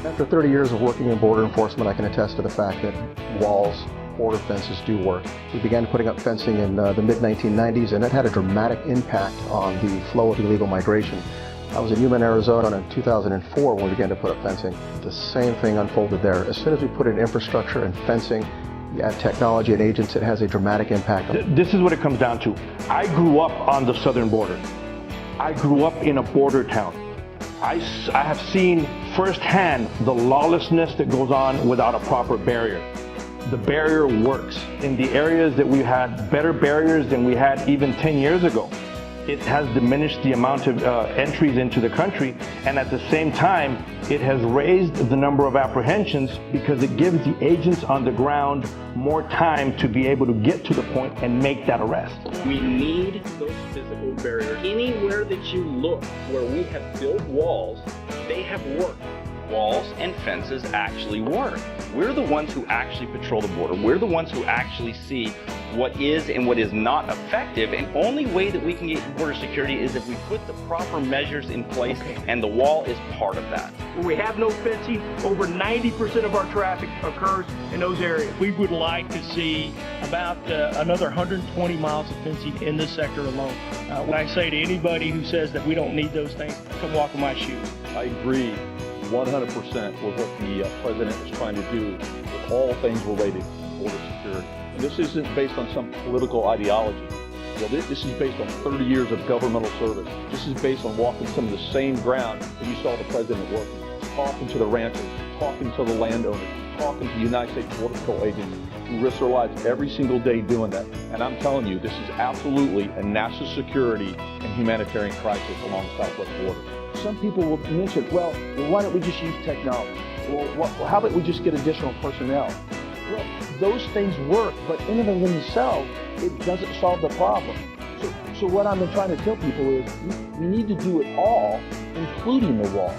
After 30 years of working in border enforcement, I can attest to the fact that walls, border fences do work. We began putting up fencing in the mid-1990s, and it had a dramatic impact on the flow of illegal migration. I was in Yuma, Arizona in 2004 when we began to put up fencing. The same thing unfolded there. As soon as we put in infrastructure and fencing, you add technology and agents, it has a dramatic impact. This is what it comes down to. I grew up on the southern border. I grew up in a border town. I have seen firsthand the lawlessness that goes on without a proper barrier. The barrier works. In the areas that we had better barriers than we had even 10 years ago, it has diminished the amount of entries into the country, and at the same time, it has raised the number of apprehensions because it gives the agents on the ground more time to be able to get to the point and make that arrest. We need those physical barriers. Anywhere that you look where we have built walls, they have worked. Walls and fences actually work. We're the ones who actually patrol the border. We're the ones who actually see what is and what is not effective, and only way that we can get border security is if we put the proper measures in place, and the wall is part of that. Where we have no fencing, over 90% of our traffic occurs in those areas. We would like to see about another 120 miles of fencing in this sector alone. When I say to anybody who says that we don't need those things, come walk in my shoes. I agree 100% with what the president is trying to do with all things related to border security. And this isn't based on some political ideology. You know, this is based on 30 years of governmental service. This is based on walking some of the same ground that you saw the president working, talking to the ranchers, talking to the landowners, talking to the United States Border Patrol agents who risk their lives every single day doing that. And I'm telling you, this is absolutely a national security and humanitarian crisis along the southwest border. Some people will mention, well, why don't we just use technology? Well, how about we just get additional personnel? Well, those things work, but in and of themselves, it doesn't solve the problem. So what I've been trying to tell people is we need to do it all, including the wall.